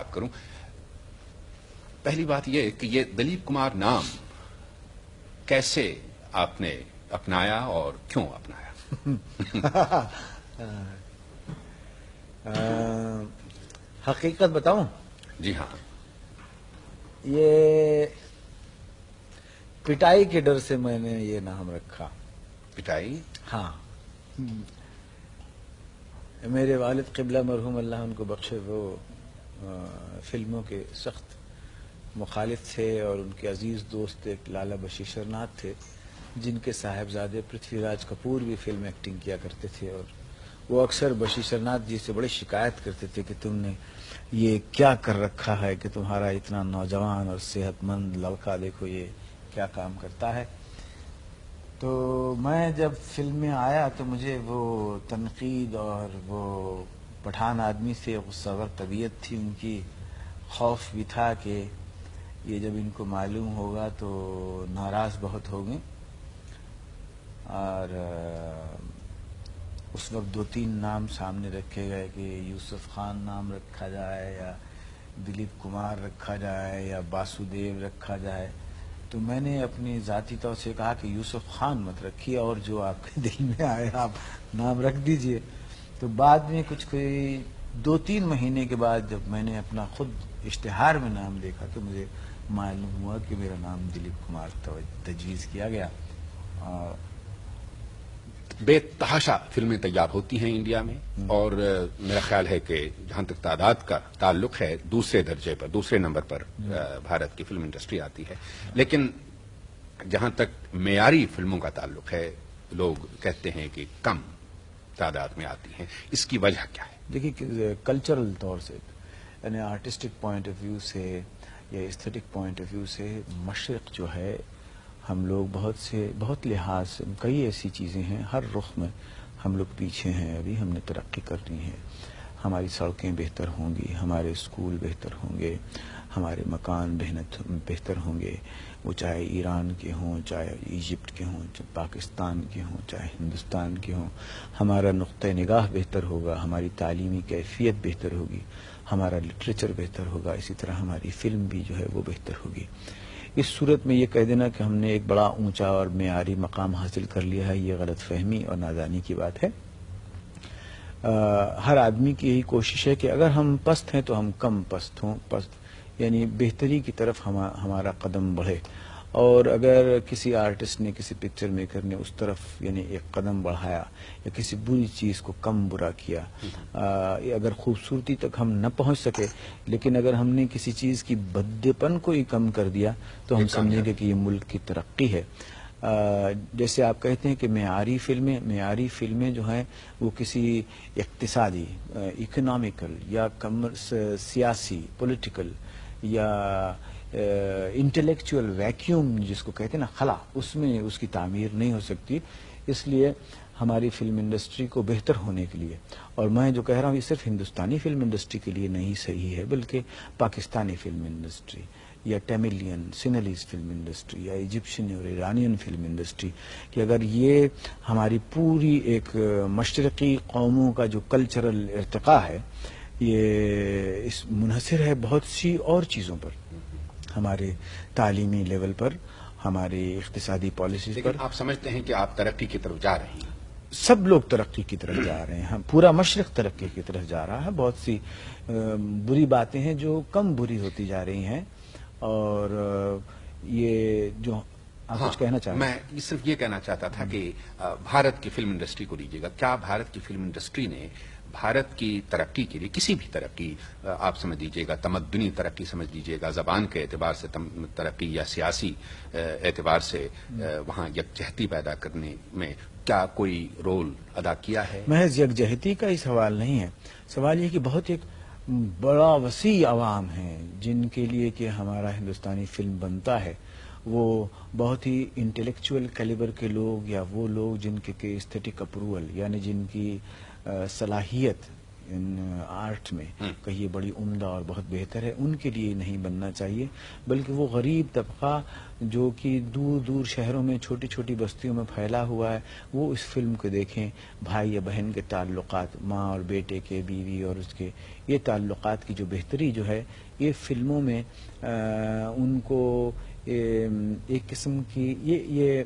بات کروں. پہلی بات یہ کہ یہ دلیپ کمار نام کیسے آپ نے اپنایا اور کیوں اپنایا؟ حقیقت بتاؤں؟ جی ہاں. یہ پٹائی کے ڈر سے میں نے یہ نام رکھا. پٹائی؟ ہاں. میرے والد قبلہ مرحوم اللہ ان کو بخشے، وہ فلموں کے سخت مخالف تھے، اور ان کے عزیز دوست ایک لالا بشیشر ناتھ تھے جن کے صاحبزادے پرتھوی راج کپور بھی فلم ایکٹنگ کیا کرتے تھے، اور وہ اکثر بشیشر ناتھ جی سے بڑی شکایت کرتے تھے کہ تم نے یہ کیا کر رکھا ہے کہ تمہارا اتنا نوجوان اور صحت مند لڑکا دیکھو یہ کیا کام کرتا ہے. تو میں جب فلم میں آیا تو مجھے وہ تنقید اور وہ پٹھان آدمی سے غصہ ور طبیعت تھی ان کی، خوف بھی تھا کہ یہ جب ان کو معلوم ہوگا تو ناراض بہت ہوگے. اور اس وقت 2-3 نام سامنے رکھے گئے کہ یوسف خان نام رکھا جائے یا دلیپ کمار رکھا جائے یا باسودیو رکھا جائے. تو میں نے اپنی ذاتی طور سے کہا کہ یوسف خان مت رکھیے، اور جو آپ کے دل میں آئے آپ نام رکھ دیجئے. تو بعد میں کچھ کوئی 2-3 مہینے کے بعد جب میں نے اپنا خود اشتہار میں نام دیکھا تو مجھے معلوم ہوا کہ میرا نام دلیپ کمار تجویز کیا گیا. بے تحاشا فلمیں تیار ہوتی ہیں انڈیا میں، اور میرا خیال ہے کہ جہاں تک تعداد کا تعلق ہے دوسرے درجے پر، دوسرے نمبر پر بھارت کی فلم انڈسٹری آتی ہے. لیکن جہاں تک معیاری فلموں کا تعلق ہے لوگ کہتے ہیں کہ کم تعداد میں آتی ہیں. اس کی وجہ کیا ہے؟ دیکھیے کلچرل طور سے، یعنی آرٹسٹک پوائنٹ آف ویو سے یا ایستھیٹک پوائنٹ آف ویو سے مشرق جو ہے، ہم لوگ بہت لحاظ سے کئی ایسی چیزیں ہیں، ہر رخ میں ہم لوگ پیچھے ہیں. ابھی ہم نے ترقی کرنی ہے، ہماری سڑکیں بہتر ہوں گی، ہمارے اسکول بہتر ہوں گے، ہمارے مکان بہتر ہوں گے، وہ چاہے ایران کے ہوں، چاہے ایجپٹ کے ہوں، چاہے پاکستان کے ہوں، چاہے ہندوستان کے ہوں. ہمارا نقطہ نگاہ بہتر ہوگا، ہماری تعلیمی کیفیت بہتر ہوگی، ہمارا لٹریچر بہتر ہوگا، اسی طرح ہماری فلم بھی جو ہے وہ بہتر ہوگی. اس صورت میں یہ کہہ دینا کہ ہم نے ایک بڑا اونچا اور معیاری مقام حاصل کر لیا ہے، یہ غلط فہمی اور نادانی کی بات ہے. ہر آدمی کی یہی کوشش ہے کہ اگر ہم پست ہیں تو ہم کم پست ہوں، یعنی بہتری کی طرف ہمارا قدم بڑھے. اور اگر کسی آرٹسٹ نے، کسی پکچر میکر نے اس طرف یعنی ایک قدم بڑھایا یا کسی بری چیز کو کم برا کیا، اگر خوبصورتی تک ہم نہ پہنچ سکے لیکن اگر ہم نے کسی چیز کی بدے پن کو ہی کم کر دیا تو ہم سمجھیں گے کہ یہ ملک کی ترقی ہے. جیسے آپ کہتے ہیں کہ معیاری فلمیں جو ہیں وہ کسی اقتصادی، اکنامیکل یا سیاسی، پولیٹیکل یا انٹلیکچوئل ویکیوم جس کو کہتے ہیں نا، خلا، اس میں اس کی تعمیر نہیں ہو سکتی. اس لیے ہماری فلم انڈسٹری کو بہتر ہونے کے لیے، اور میں جو کہہ رہا ہوں یہ صرف ہندوستانی فلم انڈسٹری کے لیے نہیں صحیح ہے، بلکہ پاکستانی فلم انڈسٹری یا ٹیملین سینلیز فلم انڈسٹری یا ایجپشین اور ایرانین فلم انڈسٹری، کہ اگر یہ ہماری پوری ایک مشرقی قوموں کا جو کلچرل ارتقاء ہے، یہ اس منحصر ہے بہت سی اور چیزوں پر، ہمارے تعلیمی لیول پر، ہماری اقتصادی پالیسیز پر. لیکن آپ سمجھتے ہیں کہ آپ ترقی کی طرف جا رہے ہیں؟ سب لوگ ترقی کی طرف جا رہے ہیں، پورا مشرق ترقی کی طرف جا رہا ہے. بہت سی بری باتیں ہیں جو کم بری ہوتی جا رہی ہیں. اور یہ جو آپ کچھ کہنا چاہ رہے ہیں؟ میں صرف یہ کہنا چاہتا تھا کہ بھارت کی فلم انڈسٹری کو لیجیے گا، کیا بھارت کی فلم انڈسٹری نے بھارت کی ترقی کے لیے، کسی بھی ترقی آپ سمجھ لیجیے گا، تمدنی ترقی سمجھ لیجیے گا، زبان کے اعتبار سے ترقی یا سیاسی اعتبار سے وہاں یکجہتی پیدا کرنے میں کیا کوئی رول ادا کیا ہے؟ محض یکجہتی کا ہی سوال نہیں ہے، سوال یہ کہ بہت ایک بڑا وسیع عوام ہے جن کے لیے کہ ہمارا ہندوستانی فلم بنتا ہے، وہ بہت ہی انٹلیکچوئل کیلیبر کے لوگ یا وہ لوگ جن کے ایستھیٹک اپروول، یعنی جن کی صلاحیت آرٹ میں کہیے بڑی عمدہ اور بہت بہتر ہے، ان کے لیے نہیں بننا چاہیے، بلکہ وہ غریب طبقہ جو کہ دور دور شہروں میں چھوٹی چھوٹی بستیوں میں پھیلا ہوا ہے، وہ اس فلم کو دیکھیں. بھائی یا بہن کے تعلقات، ماں اور بیٹے کے، بیوی اور اس کے، یہ تعلقات کی جو بہتری جو ہے یہ فلموں میں ان کو ایک قسم کی یہ